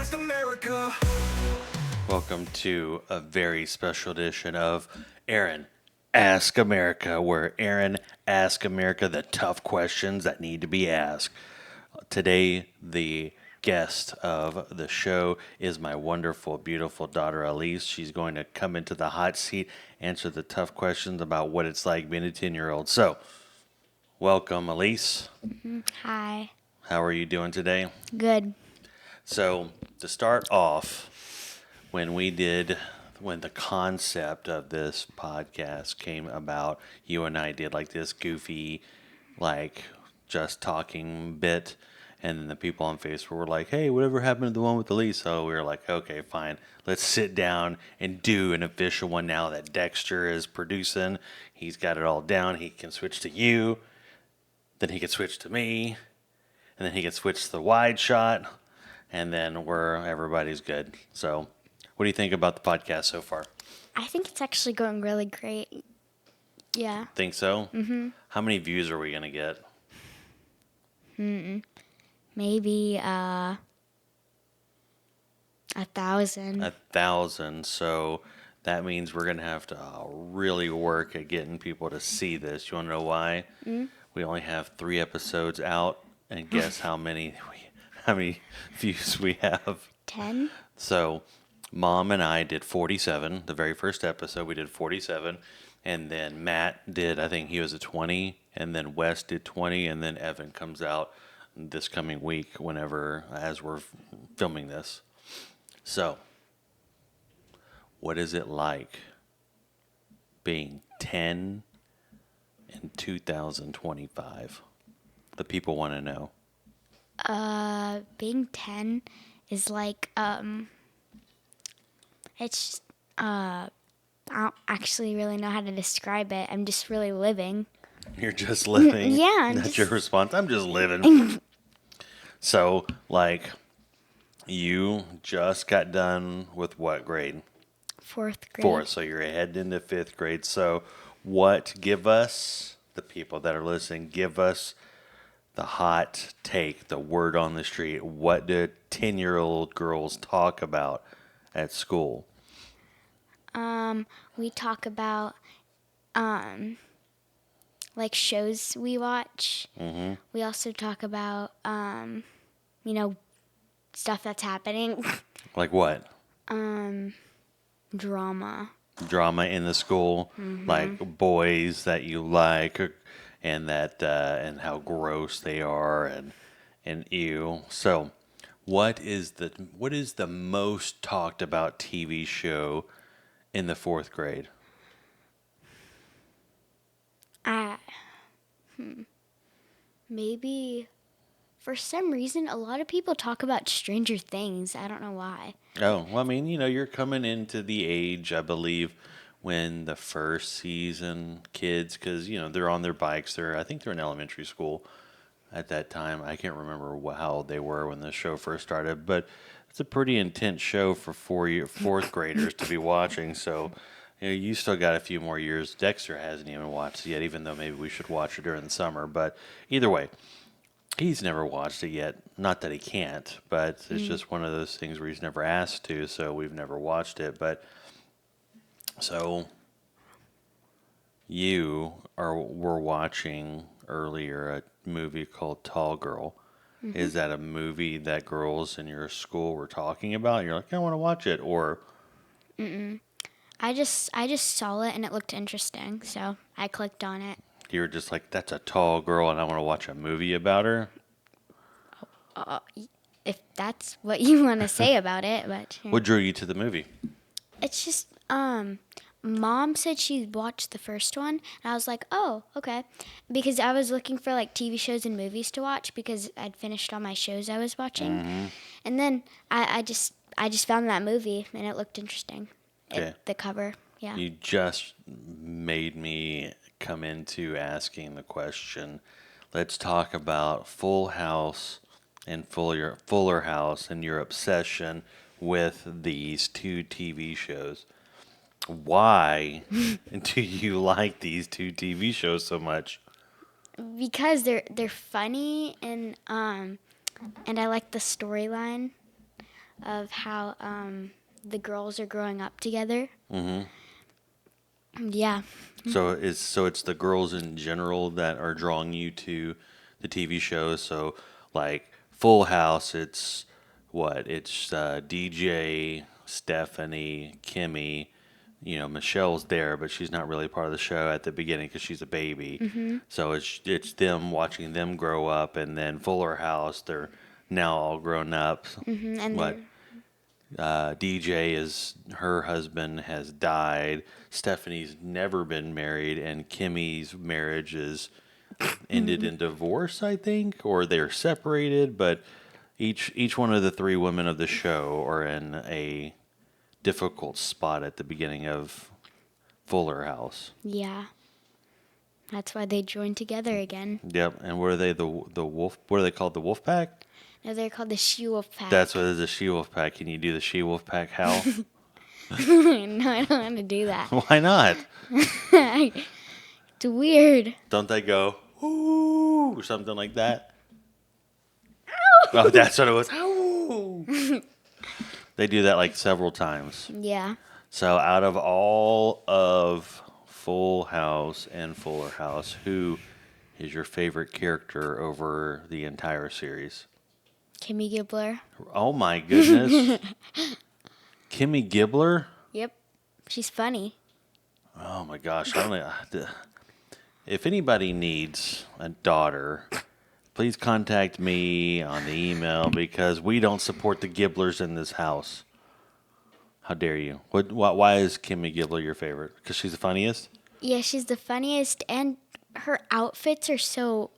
Ask America. Welcome to a very special edition of Aaron Ask America, where Aaron asks America the tough questions that need to be asked. Today, the guest of the show is my wonderful, beautiful daughter, Elyse. She's going to come into the hot seat, answer the tough questions about what it's like being a 10-year-old. So, welcome, Elyse. Hi. How are you doing today? Good. So, to start off, when the concept of this podcast came about, you and I did like this goofy, like just talking bit. And then the people on Facebook were like, hey, whatever happened to the one with Elise? So we were like, okay, fine. Let's sit down and do an official one now that Dexter is producing. He's got it all down. He can switch to you. Then he can switch to me. And then he can switch to the wide shot. And then everybody's good. So, what do you think about the podcast so far? I think it's actually going really great. Yeah. Think so? Mm-hmm. How many views are we going to get? Maybe 1,000. 1,000. So, that means we're going to have to really work at getting people to see this. You want to know why? We only have 3 episodes out. And guess how many views we have? 10? So, Mom and I did 47. The very first episode, we did 47. And then Matt did, I think he was at 20. And then Wes did 20. And then Evan comes out this coming week as we're filming this. So, what is it like being 10 in 2025? The people want to know. Being 10 is like, it's, I don't actually really know how to describe it. I'm just really living. You're just living? Yeah. That's your response? I'm just living. So, like, you just got done with what grade? 4th grade. 4th. So you're heading into 5th grade. So, give us, the people that are listening, give us the hot take, the word on the street. What do 10-year-old girls talk about at school? We talk about, like shows we watch. Mm-hmm. We also talk about, stuff that's happening. Like what? Drama. Drama in the school, like boys that you like, and how gross they are, and ew. So, what is the most talked about TV show in the 4th grade? Maybe for some reason a lot of people talk about Stranger Things. I don't know why. Oh, well, I mean, you're coming into the age, I believe, when the first season kids, because, they're on their bikes. I think they're in elementary school at that time. I can't remember how old they were when the show first started, but it's a pretty intense show for 4th graders to be watching. So, you still got a few more years. Dexter hasn't even watched it yet, even though maybe we should watch it during the summer. But either way, he's never watched it yet. Not that he can't, but it's just one of those things where he's never asked to, so we've never watched it. But so were watching earlier a movie called Tall Girl. Mm-hmm. Is that a movie that girls in your school were talking about? You're like, I want to watch it, or? I just saw it and it looked interesting, so I clicked on it. You were just like, that's a tall girl and I want to watch a movie about her? If that's what you want to say about it, but... What drew you to the movie? It's just, Mom said she watched the first one, and I was like, oh, okay. Because I was looking for, like, TV shows and movies to watch because I'd finished all my shows I was watching. Mm-hmm. And then I just found that movie, and it looked interesting. Okay. The cover, yeah. You just made me come into asking the question. Let's talk about Full House and Fuller House and your obsession with these 2 TV shows. Why do you like these 2 TV shows so much? Because they're funny and I like the storyline. of how the girls are growing up together. Mm-hmm. Yeah. So it's the girls in general that are drawing you to the TV shows. So like Full House, it's what? It's DJ, Stephanie, Kimmy. You know, Michelle's there, but she's not really part of the show at the beginning because she's a baby. So it's them watching them grow up, and then Fuller House, they're now all grown up. And What they're DJ is her husband has died. Stephanie's never been married, and Kimmy's marriage is ended in divorce, I think, or they're separated. But each one of the three women of the show are in a difficult spot at the beginning of Fuller House. yeah. That's why they joined together again. Yep. And what are they? The wolf? What are they called? The Wolf Pack? Now they're called the She Wolf Pack. That's what it is. A She Wolf Pack. Can you do the She Wolf Pack howl? No, I don't want to do that. Why not? It's weird. Don't they go ooh or something like that? Oh, that's what it was. Ooh. They do that like several times. Yeah. So out of all of Full House and Fuller House, who is your favorite character over the entire series? Kimmy Gibbler. Oh my goodness. Kimmy Gibbler? Yep. She's funny. Oh my gosh. If anybody needs a daughter, please contact me on the email because we don't support the Gibblers in this house. How dare you? Why is Kimmy Gibbler your favorite? Because she's the funniest? Yeah, she's the funniest, and her outfits are so.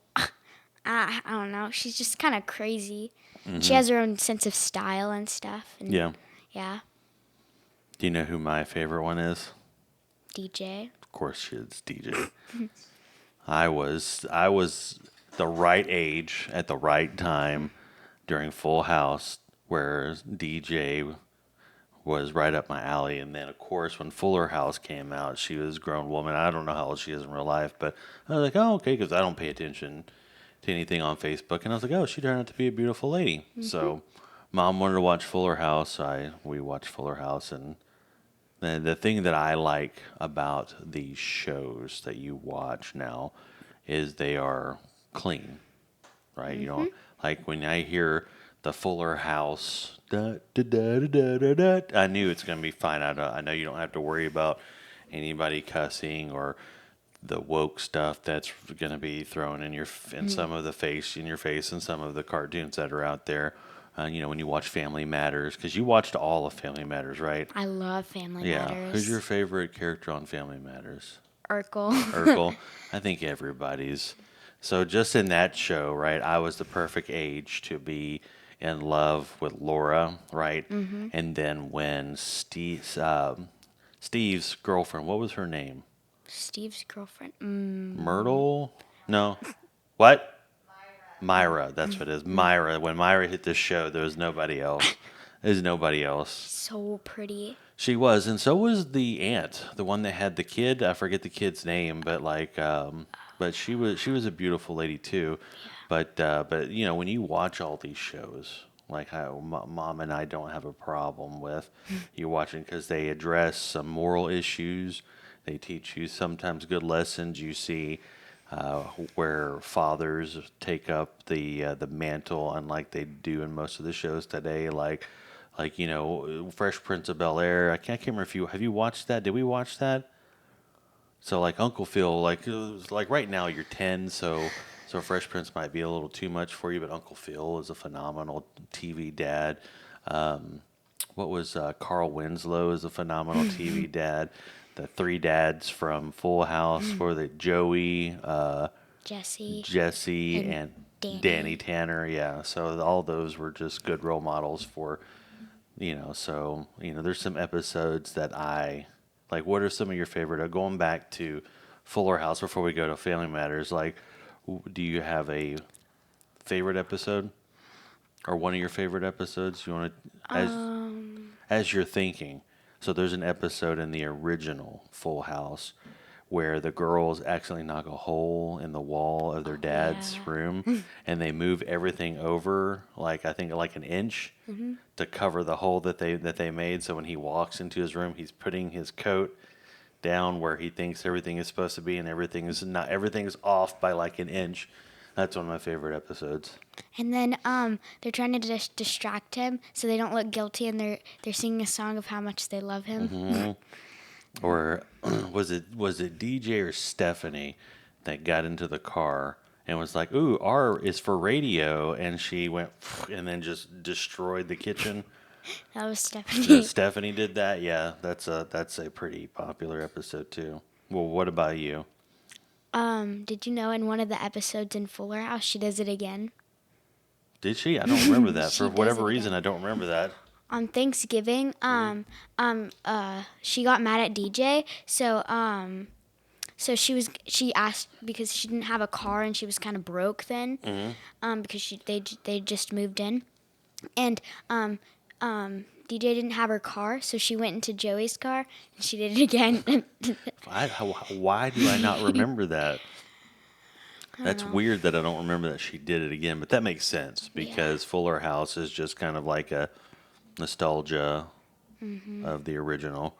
I don't know. She's just kind of crazy. She has her own sense of style and stuff. And Yeah. Yeah. Do you know who my favorite one is? DJ. Of course, it's DJ. I was the right age at the right time during Full House, where DJ was right up my alley. And then, of course, when Fuller House came out, she was a grown woman. I don't know how old she is in real life, but I was like, oh, okay, because I don't pay attention to anything on Facebook. And I was like, oh, she turned out to be a beautiful lady. So, Mom wanted to watch Fuller House. We watched Fuller House, and the thing that I like about these shows that you watch now is they are clean, right? You know, like when I hear the Fuller House, da, da, da, da, da, da, I knew it's going to be fine. I know you don't have to worry about anybody cussing or the woke stuff that's going to be thrown in some of the face in your face and some of the cartoons that are out there. You know, when you watch Family Matters, because you watched all of Family Matters, right? I love Family Yeah. Matters. Who's your favorite character on Family Matters? Urkel. Urkel. I think everybody's. So just in that show, right, I was the perfect age to be in love with Laura, right? And then when Steve's girlfriend, what was her name? Steve's girlfriend. Myrtle? No. What? Myra. That's what it is. Myra. When Myra hit the show, there was nobody else. There's nobody else. So pretty. She was, and so was the aunt, the one that had the kid. I forget the kid's name, but but she was a beautiful lady too. But you know, when you watch all these shows, like how Mom and I don't have a problem with you watching because they address some moral issues. They teach you sometimes good lessons. You see where fathers take up the mantle, unlike they do in most of the shows today, like you know, Fresh Prince of Bel Air. I can't remember if you have you watched that. Did we watch that? So like Uncle Phil, like it was, like right now you're 10, so Fresh Prince might be a little too much for you, but Uncle Phil is a phenomenal TV dad. What was Carl Winslow is a phenomenal TV dad. The three dads from Full House were the Joey, Jesse, and Danny Tanner. Yeah, so all those were just good role models for. You know, so, you know, there's some episodes that I like. What are some of your favorite? Going back to Fuller House before we go to Family Matters, like, do you have a favorite episode or one of your favorite episodes you want to, as you're thinking? So there's an episode in the original Full House where the girls accidentally knock a hole in the wall of their dad's Yeah. room, and they move everything over like I think like an inch to cover the hole that they made. So when he walks into his room, he's putting his coat down where he thinks everything is supposed to be, and everything's off by like an inch. That's one of my favorite episodes. And then they're trying to distract him so they don't look guilty, and they're singing a song of how much they love him. Or was it DJ or Stephanie that got into the car and was like, "Ooh, R is for radio," and she went and then just destroyed the kitchen. That was Stephanie. Stephanie did that. Yeah, that's a pretty popular episode too. Well, what about you? Did you know in one of the episodes in Fuller House she does it again? Did she? I don't remember that. She For does whatever it reason, again. I don't remember that. On Thanksgiving, she got mad at DJ, so she asked because she didn't have a car and she was kind of broke then, because they just moved in, and DJ didn't have her car, so she went into Joey's car and she did it again. Why do I not remember that? That's weird that I don't remember that she did it again, but that makes sense because Fuller House is just kind of like a nostalgia of the original.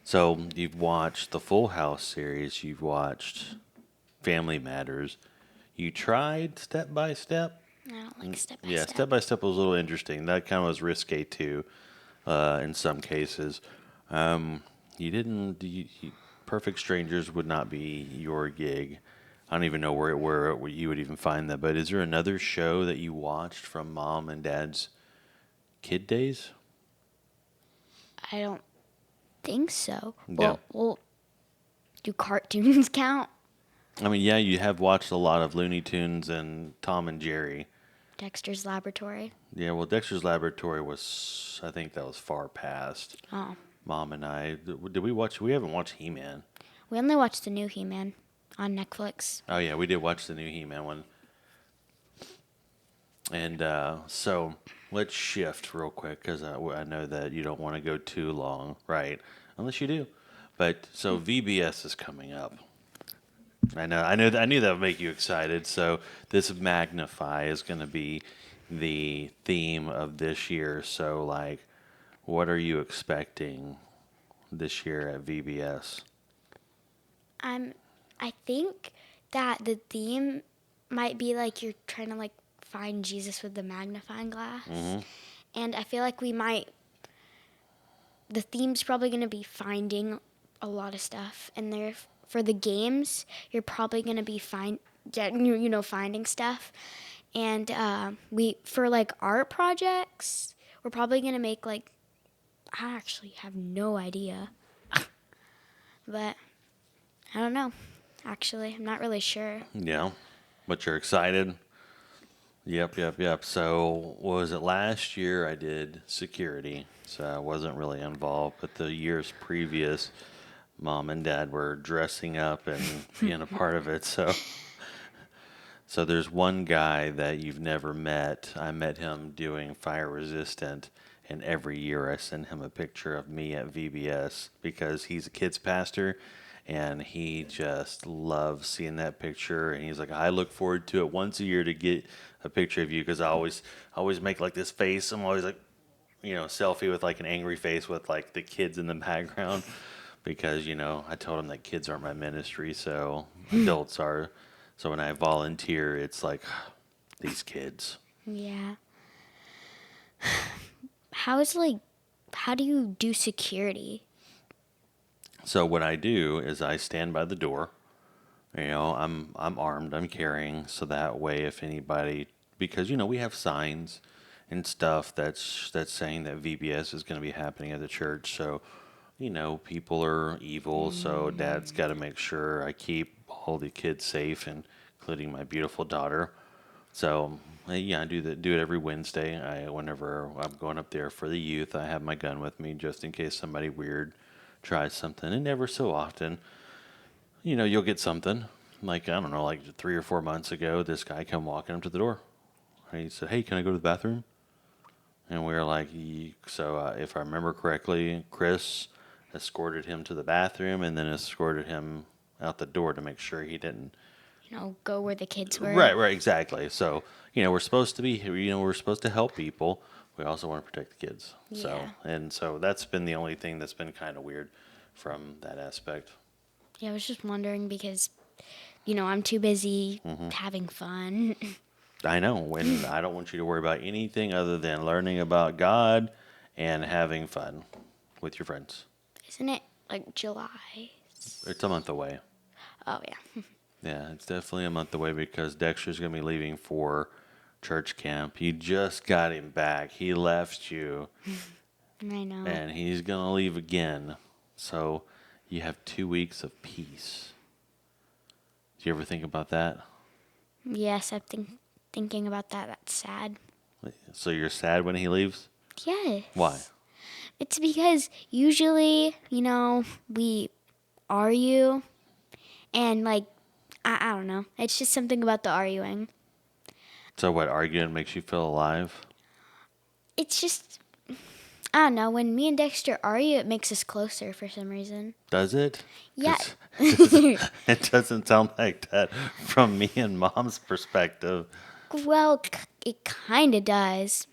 So you've watched the Full House series, you've watched Family Matters. You tried Step by Step. I don't like Step by Yeah, Step. Step by Step was a little interesting. That kind of was risque too, in some cases. You didn't. Perfect Strangers would not be your gig. I don't even know where you would even find that. But is there another show that you watched from mom and dad's kid days? I don't think so. Yeah. Well, do cartoons count? I mean, yeah, you have watched a lot of Looney Tunes and Tom and Jerry. Dexter's Laboratory. Yeah, well, Dexter's Laboratory was, I think that was far past. Oh, Mom and I, did we watch? We haven't watched He-Man. we only watched the new He-Man on Netflix. Oh yeah, we did watch the new He-Man one. And so let's shift real quick because I know that you don't want to go too long, right? Unless you do. But so VBS is coming up. I knew that would make you excited. So this Magnify is going to be the theme of this year. So like, what are you expecting this year at VBS? I think that the theme might be like you're trying to like find Jesus with the magnifying glass. And I feel like the theme's probably going to be finding a lot of stuff. And there, for the games, you're probably going to be finding stuff. And for like art projects, we're probably going to make like, I actually have no idea. But I don't know. Actually, I'm not really sure. Yeah, but you're excited. Yep. So, what was it last year? I did security, so I wasn't really involved. But the years previous, mom and dad were dressing up and being a part of it. So there's one guy that you've never met. I met him doing fire resistant, and every year I send him a picture of me at VBS because he's a kids pastor, and he just loves seeing that picture. And he's like, I look forward to it once a year to get a picture of you because I always make like this face. I'm always like, selfie with like an angry face with like the kids in the background because I told him that kids aren't my ministry, so adults are. So when I volunteer, it's like these kids. Yeah. How do you do security? So what I do is I stand by the door. I'm armed, I'm carrying, so that way if anybody, because we have signs and stuff that's saying that VBS is going to be happening at the church. So people are evil, so dad's got to make sure I keep all the kids safe, and including my beautiful daughter. So yeah, I do it every Wednesday. Whenever I'm going up there for the youth, I have my gun with me just in case somebody weird tries something. And never so often, you'll get something. Like I don't know, like 3 or 4 months ago, this guy come walking up to the door. And he said, "Hey, can I go to the bathroom?" And we were like, so if I remember correctly, Chris escorted him to the bathroom and then escorted him out the door to make sure he didn't. Go where the kids were. Right, exactly. So, we're supposed to be, we're supposed to help people. We also want to protect the kids. Yeah. So that's been the only thing that's been kind of weird from that aspect. Yeah, I was just wondering because, I'm too busy Mm-hmm. having fun. I know, and I don't want you to worry about anything other than learning about God and having fun with your friends. Isn't it like July? It's a month away. Oh, yeah. Yeah, it's definitely a month away because Dexter's going to be leaving for church camp. You just got him back. He left you, I know. and he's going to leave again. So you have 2 weeks of peace. Do you ever think about that? Yes, I'm thinking about that. That's sad. So you're sad when he leaves? Yes. Why? It's because usually, we argue and I don't know. It's just something about the arguing. So what, arguing makes you feel alive? It's just, I don't know. When me and Dexter argue, it makes us closer for some reason. Does it? Yeah. 'Cause it doesn't sound like that from me and Mom's perspective. Well, it kind of does.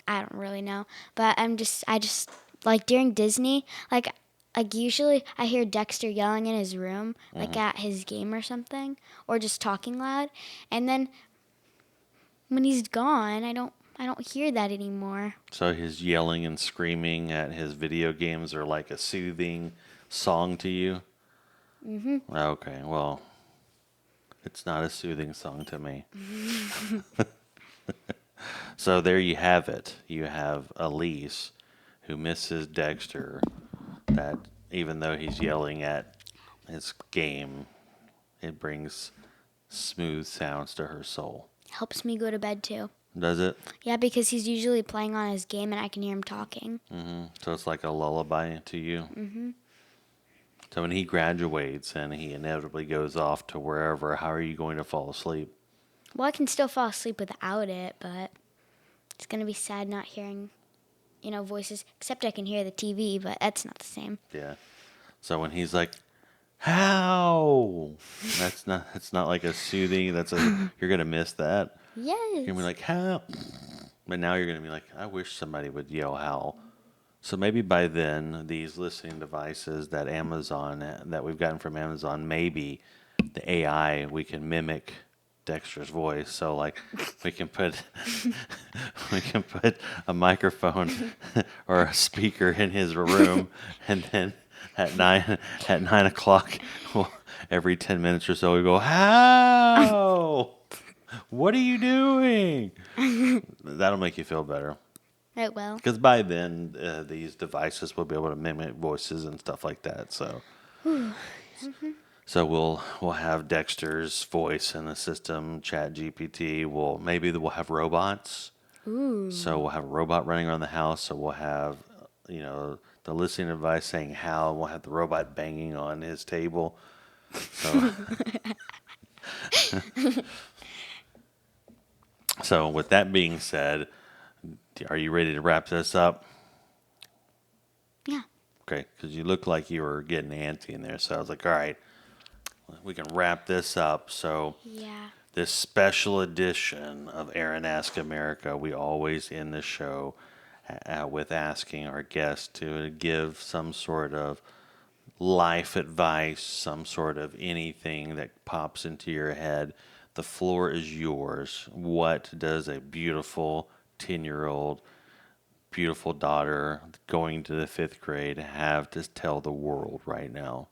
I don't really know, but I just like during Disney, like usually I hear Dexter yelling in his room, like at his game or something, or just talking loud, and then when he's gone, I don't hear that anymore. So his yelling and screaming at his video games are like a soothing song to you? Mm-hmm. Okay, well, it's not a soothing song to me. So there you have it. You have Elyse, who misses Dexter, that even though he's yelling at his game, it brings smooth sounds to her soul. Helps me go to bed too. Does it? Yeah, because he's usually playing on his game and I can hear him talking. So it's like a lullaby to you? Mm-hmm. So when he graduates and he inevitably goes off to wherever, how are you going to fall asleep? Well, I can still fall asleep without it, but it's gonna be sad not hearing, voices. Except I can hear the TV, but that's not the same. Yeah. So when he's like, "How?" That's not like a soothing. You're gonna miss that. Yes. You're gonna be like, "How?" But now you're gonna be like, "I wish somebody would yell how." So maybe by then, these listening devices that we've gotten from Amazon, maybe the AI, we can mimic Dexter's voice. So like we can put we can put a microphone or a speaker in his room, and then at 9 o'clock, every 10 minutes or so, we go, "How? What are you doing?" That'll make you feel better. It will. Because by then, these devices will be able to mimic voices and stuff like that. So, so we'll have Dexter's voice in the system. Chat GPT. Maybe we'll have robots. Ooh. So we'll have a robot running around the house. So we'll have the listening device saying how. And we'll have the robot banging on his table. So. So with that being said, are you ready to wrap this up? Yeah. Okay, because you look like you were getting antsy in there. So I was like, all right, we can wrap this up. So Yeah. this special edition of Aaron Ask America, we always end the show with asking our guests to give some sort of life advice, some sort of anything that pops into your head. The floor is yours. What does a beautiful 10-year-old, beautiful daughter going to the 5th grade have to tell the world right now?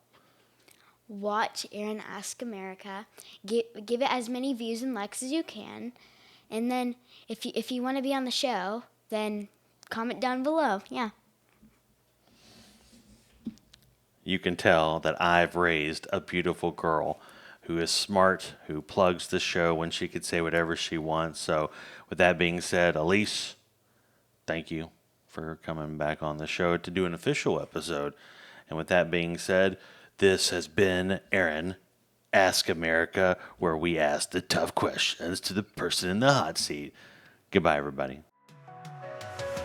Watch Aaron Ask America. Give it as many views and likes as you can, and then if you want to be on the show, then comment down below. Yeah. You can tell that I've raised a beautiful girl who is smart, who plugs the show when she could say whatever she wants. So with that being said, Elyse, thank you for coming back on the show to do an official episode. And with that being said, this has been Aaron Ask America, where we ask the tough questions to the person in the hot seat. Goodbye, everybody.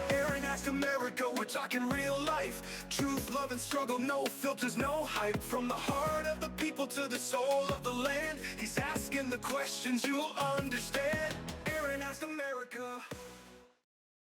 Aaron Ask America. We're talking real life, truth, love, and struggle. No filters, no hype. From the heart of the people to the soul of the land, he's asking the questions you'll understand. Aaron asked America.